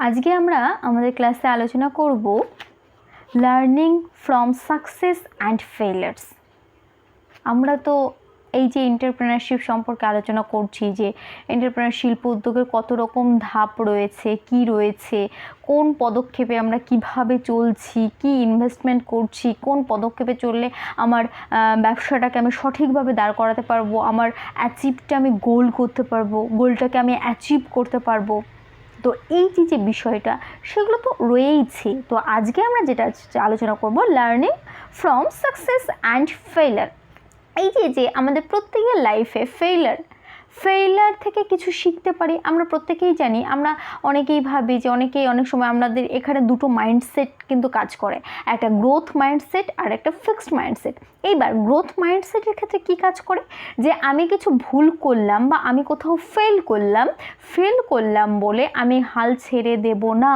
আজকে আমরা আমাদের ক্লাসে আলোচনা করব লার্নিং ফ্রম সাকসেস অ্যান্ড ফেইলার্স। আমরা তো এই যে এন্টারপ্রেনারশিপ সম্পর্কে আলোচনা করছি, যে এন্টারপ্রেনার শিল্প উদ্যোগের কত রকম ধাপ রয়েছে, কি রয়েছে, কোন পদক্ষেপে আমরা কিভাবে চলছি, কি ইনভেস্টমেন্ট করছি, কোন পদক্ষেপে চললে আমার ব্যবসাটাকে আমি সঠিকভাবে দাঁড় করাতে পারবো, আমার অ্যাচিভটা আমি গোল করতে পারবো, গোলটাকে আমি অ্যাচিভ করতে পারবো। তো এই যে বিষয়টা সেগুলো তো রয়েইছে। তো আজকে আমরা যেটা আলোচনা করব learning from success and failure. এই যে আমাদের প্রত্যেকের লাইফে ফেইলার থেকে কিছু শিখতে পারি। আমরা প্রত্যেকেই জানি, আমরা অনেকেই ভাবি যে অনেক সময় আমাদের এখানে দুটো মাইন্ডসেট কিন্তু কাজ করে, একটা গ্রোথ মাইন্ডসেট আর একটা ফিক্সড মাইন্ডসেট। এইবার গ্রোথ মাইন্ডসেটের ক্ষেত্রে কি কাজ করে, যে আমি কিছু ভুল করলাম বা আমি কোথাও ফেল করলাম বলে আমি হাল ছেড়ে দেব না।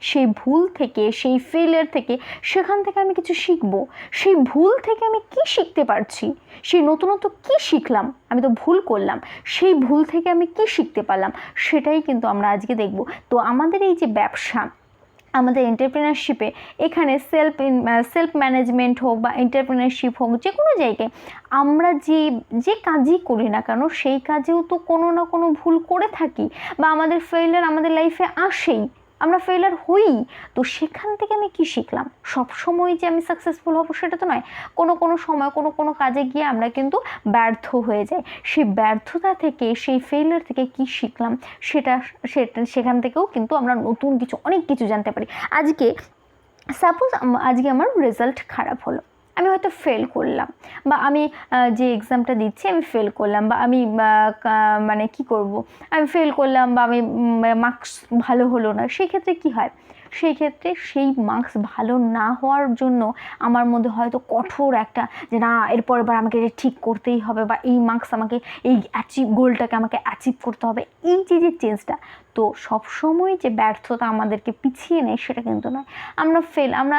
সেই ভুল থেকে, সেই ফেলিয়ার থেকে, সেখান থেকে আমি কিছু শিখবো। সেই ভুল থেকে আমি কি শিখতে পারছি, সেই নতুনত্ব কি শিখলাম। আমি তো ভুল করলাম, সেই ভুল থেকে আমি কি শিখতে পারলাম, সেটাই কিন্তু আমরা আজকে দেখব। তো আমাদের এই যে ব্যবসা, আমাদের এন্টারপ্রেনারশিপে এখানে সেলফ ম্যানেজমেন্ট হোক বা এন্টারপ্রেনারশিপ হোক, যে কোনো জায়গায় আমরা যে কাজই করি না কেন, সেই কাজেও তো কোনো না কোনো ভুল করে থাকি বা আমাদের ফেইলিয়ার আমাদের লাইফে আসেই, আমরা ফেইলার হই। তো সেখান থেকে আমি কি শিখলাম? সব সময় যে আমি সাকসেসফুল হব সেটা তো নয়। কোনো সময় কোনো কাজে গিয়ে আমরা কিন্তু ব্যর্থ হয়ে যাই। সেই ব্যর্থতা থেকে, সেই ফেইলার থেকে কি শিখলাম, সেখান থেকেও কিন্তু আমরা নতুন কিছু, অনেক কিছু জানতে পারি। সাপোজ আজকে আমার রেজাল্ট খারাপ হলো, আমি হয়তো ফেল করলাম, বা আমি যে এক্সামটা দিচ্ছি আমি ফেল করলাম, বা আমি মানে কি করব, আমি ফেল করলাম বা আমি মার্কস ভালো হলো না। সেই ক্ষেত্রে কি হয়, সেই ক্ষেত্রে সেই মার্কস ভালো না হওয়ার জন্য আমার মধ্যে হয়তো কঠোর একটা, যে না এরপর আমাকে এটা ঠিক করতেই হবে, বা এই মার্কস আমাকে, এই গোলটাকে আমাকে অ্যাচিভ করতে হবে। এই যে চেঞ্জটা, তো সবসময় যে ব্যর্থতা আমাদেরকে পিছিয়ে নেয় সেটা কিন্তু নয়। আমরা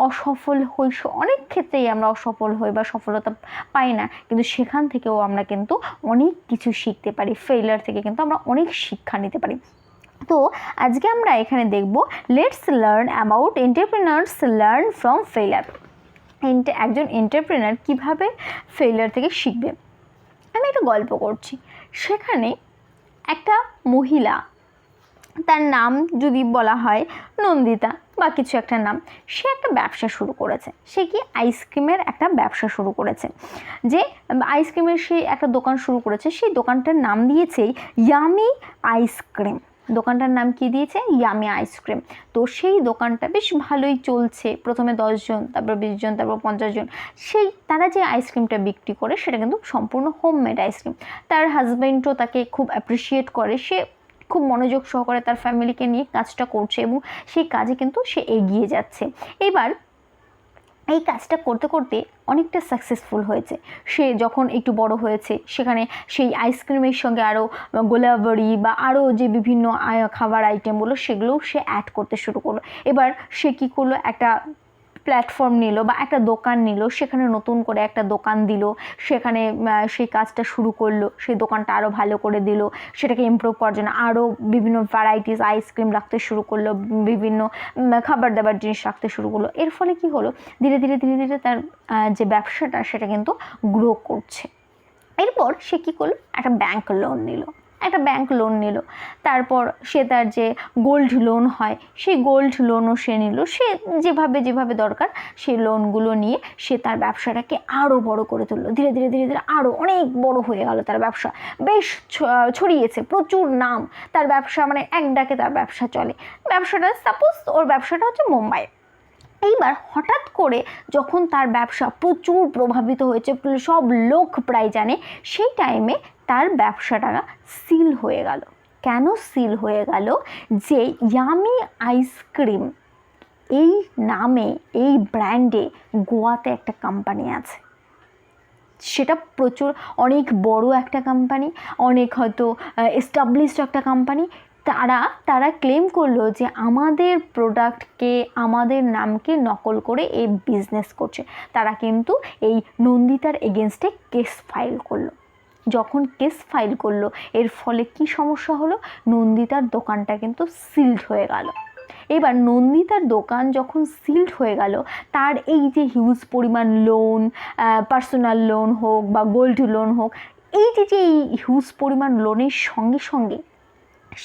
অসফল হই, অনেক ক্ষেত্রেই আমরা অসফল হই বা সফলতা পাই না, কিন্তু সেখান থেকেও আমরা কিন্তু অনেক কিছু শিখতে পারি। ফেইলার থেকে কিন্তু আমরা অনেক শিক্ষা নিতে পারি। তো আজকে আমরা এখানে দেখব let's learn about entrepreneurs learn from failure. একজন এন্টারপ্রেনার কিভাবে ফেইলার থেকে শিখবে। আমি একটা গল্প করছি, সেখানে একটা মহিলা, তার নাম যদি বলা হয় নন্দিতা বা কিছু একটা নাম, সে একটা ব্যবসা শুরু করেছে। সে কি আইসক্রিমের একটা ব্যবসা শুরু করেছে, যে আইসক্রিমের সে একটা দোকান শুরু করেছে। সেই দোকানটার নাম দিয়েছে ইয়ামি আইসক্রিম। দোকানটার নাম কি দিয়েছে? Yummy ice cream. তো সেই দোকানটা বেশ ভালোই চলছে। প্রথমে 10 জন, তারপর 20 জন, তারপর 50 জন। তারা যে আইসক্রিমটা বিক্রি করে সেটা কিন্তু সম্পূর্ণ হোমমেড আইসক্রিম। তার হাজব্যান্ডও তাকে খুব অ্যাপ্রিসিয়েট করে। সে খুব মনোযোগ সহকারে তার ফ্যামিলিকে নিয়ে কাজটা করছে এবং সেই কাজে কিন্তু সে এগিয়ে যাচ্ছে। এবার এই কাজটা করতে করতে অনেকটা সাকসেসফুল হয়েছে। সে যখন একটু বড় হয়েছে, সেখানে সেই আইসক্রিমের সঙ্গে আরও গোলাবরি বা আরও যে বিভিন্ন খাবার আইটেমগুলো, সেগুলোও সে অ্যাড করতে শুরু করলো। এবার সে কী করলো, একটা প্ল্যাটফর্ম নিল বা একটা দোকান নিল, সেখানে নতুন করে একটা দোকান দিল, সেখানে সেই কাজটা শুরু করলো। সেই দোকানটা আরও ভালো করে দিল, সেটাকে ইমপ্রুভ করার জন্য আরও বিভিন্ন ভ্যারাইটিস আইসক্রিম রাখতে শুরু করলো, বিভিন্ন খাবার দাবার জিনিস রাখতে শুরু করলো। এর ফলে কি হলো, ধীরে ধীরে তার যে ব্যবসাটা সেটা কিন্তু গ্রো করছে। এরপর সে কী করলো, একটা ব্যাংক লোন নিল। তারপর সে তার যে গোল্ড লোন হয়, সেই গোল্ড লোনও সে নিল। সে যেভাবে দরকার সেই লোনগুলো নিয়ে সে তার ব্যবসাটাকে আরও বড় করে তুললো। ধীরে ধীরে আরও অনেক বড় হয়ে গেল তার ব্যবসা। বেশ ছড়িয়েছে, প্রচুর নাম তার ব্যবসা, মানে এক ডাকে তার ব্যবসা চলে। সাপোজ ওর ব্যবসাটা হচ্ছে মুম্বাই। এইবার হঠাৎ করে যখন তার ব্যবসা প্রচুর প্রভাবিত হয়েছে, সব লোক প্রায় জানে, সেই টাইমে তার ব্যবসাটা সিল হয়ে গেল। কেন সিল হয়ে গেল? যে ইয়ামি আইসক্রিম এই নামে, এই ব্র্যান্ডে গোয়াতে একটা কোম্পানি আছে। সেটা অনেক বড় একটা কোম্পানি, অনেক হয়তো এস্টাবলিশড একটা কোম্পানি। তারা ক্লেম করলো যে আমাদের প্রোডাক্টকে, আমাদের নামকে নকল করে এই বিজনেস করছে। তারা কিন্তু এই নন্দিতার এগেনস্টে কেস ফাইল করলো। যখন কেস ফাইল করলো, এর ফলে কি সমস্যা হলো, নন্দিতার দোকানটা কিন্তু সিলড হয়ে গেল। এবার নন্দিতার দোকান যখন সিলড হয়ে গেল, তার এই যে হিউজ পরিমাণ লোন, পার্সোনাল লোন হোক বা গোল্ড লোন হোক, এই যে এই হিউজ পরিমাণ লোনের সঙ্গে সঙ্গে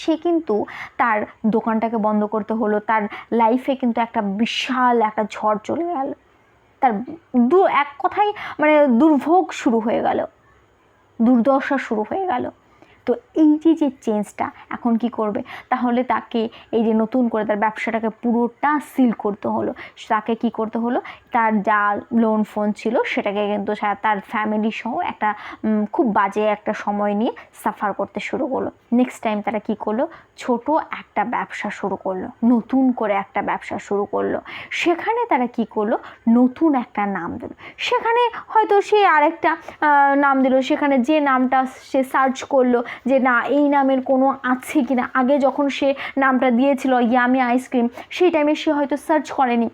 সে কিন্তু তার দোকানটাকে বন্ধ করতে হলো। তার লাইফে কিন্তু একটা বিশাল একটা ঝড় চলে গেল, তার এক কথায় মানে দুর্ভোগ শুরু হয়ে গেল, দুর্দশা শুরু হয়ে গেল। তো এই যে চেঞ্জটা এখন কি করবে, তাহলে তাকে এই যে নতুন করে তার ব্যবসাটাকে পুরোটা সিল করতে হলো। তাকে কি করতে হলো, তার যা লোন ফোন ছিল সেটাকে কিন্তু তার ফ্যামিলি সহ একটা খুব বাজে একটা সময় নিয়ে সাফার করতে শুরু করলো। নেক্সট টাইম তারা কি করলো, ছোট একটা ব্যবসা শুরু করলো, নতুন করে একটা ব্যবসা শুরু করলো। সেখানে তারা কি করলো, নতুন একটা নাম দিল। সেখানে হয়তো সে আরেকটা নাম দিল, সেখানে যে নামটা সে সার্চ করলো যে না এই নামের কোনো আছে কি না। আগে যখন সে নামটা দিয়েছিল ইয়ামি আইসক্রিম, সেই টাইমে সে হয়তো সার্চ করেনি,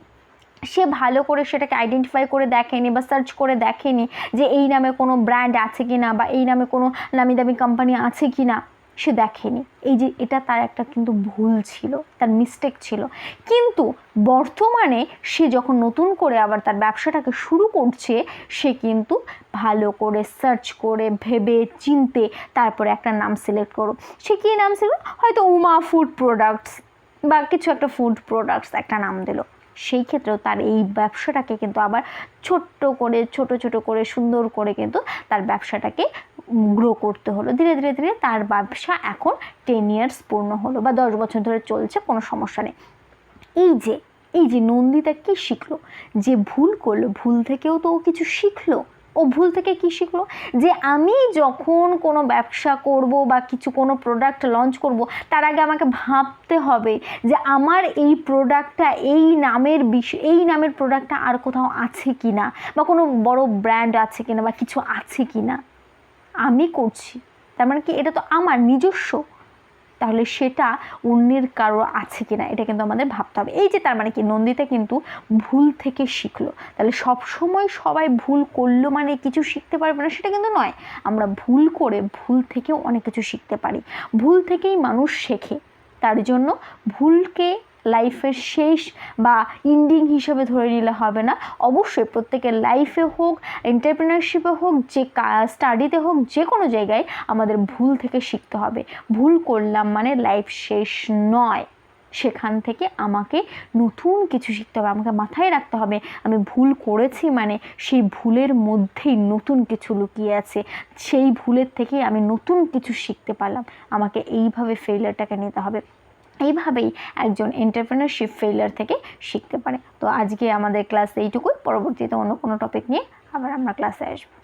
সে ভালো করে সেটাকে আইডেন্টিফাই করে দেখেনি বা সার্চ করে দেখেনি যে এই নামে কোনো ব্র্যান্ড আছে কি না বা এই নামে কোনো নামি দামি কোম্পানি আছে কি না, সে দেখেনি। এই যে এটা তার একটা কিন্তু ভুল ছিল, তার মিস্টেক ছিল। কিন্তু বর্তমানে সে যখন নতুন করে আবার তার ব্যবসাটাকে শুরু করছে, সে কিন্তু ভালো করে সার্চ করে ভেবে চিনতে তারপরে একটা নাম সিলেক্ট করো। সে কী নাম সিলেক্ট, হয়তো উমা ফুড প্রোডাক্টস বা কিছু একটা ফুড প্রোডাক্টস একটা নাম দিল। সেই ক্ষেত্রেও তার এই ব্যবসাটাকে কিন্তু আবার ছোট্ট করে ছোট করে সুন্দর করে কিন্তু তার ব্যবসাটাকে গ্রো করতে হলো। ধীরে ধীরে ধীরে তার ব্যবসা এখন 10 ইয়ার্স পূর্ণ হলো বা 10 বছর ধরে চলছে, কোনো সমস্যা নেই। এই যে নন্দিতা কি শিখলো, যে ভুল করলো, ভুল থেকেও তো ও কিছু শিখলো। ও ভুল থেকে কি শিখলো, যে আমি যখন কোনো ব্যবসা করব বা কোনো প্রোডাক্ট লঞ্চ করব, তার আগে আমাকে ভাবতে হবে যে আমার এই প্রোডাক্টটা এই নামের প্রোডাক্টটা আর কোথাও আছে কি না, বা কোনো বড় ব্র্যান্ড আছে কিনা বা কিছু আছে কি না। আমি করছি, তার মানে কি এটা তো আমার নিজস্ব, তাহলে সেটা অন্যের কারো আছে কিনা এটা কিন্তু আমাদের ভাবতে হবে। এই যে তার মানে কি নন্দিতা কিন্তু ভুল থেকে শিখলো। তাহলে সব সময় সবাই ভুল করলো মানে কিছু শিখতে পারবে না সেটা কিন্তু নয়। আমরা ভুল করে ভুল থেকেও অনেক কিছু শিখতে পারি, ভুল থেকেই মানুষ শেখে। তার জন্য ভুলকে লাইফের শেষ বা এন্ডিং হিসেবে ধরে নিলে হবে না। অবশ্যই প্রত্যেকের লাইফে হোক, এন্টারপ্রেনারশিপে হোক, যে স্টাডিতে হোক, যে কোনো জায়গায় আমাদের ভুল থেকে শিখতে হবে। ভুল করলাম মানে লাইফ শেষ নয়, সেখান থেকে আমাকে নতুন কিছু শিখতে হবে। আমাকে মাথায় রাখতে হবে আমি ভুল করেছি মানে সেই ভুলের মধ্যেই নতুন কিছু লুকিয়ে আছে, সেই ভুলের থেকেই আমি নতুন কিছু শিখতে পারলাম। আমাকে এইভাবে ফেইলিয়ারটাকে নিতে হবে। এইভাবেই একজন এন্টারপ্রেনারশিপ ফেইলিয়ার থেকে শিখতে পারে। তো আজকে আমাদের ক্লাস এইটুকুই, পরবর্তীতে অন্য কোনো টপিক নিয়ে আবার আমরা ক্লাসে আসবো।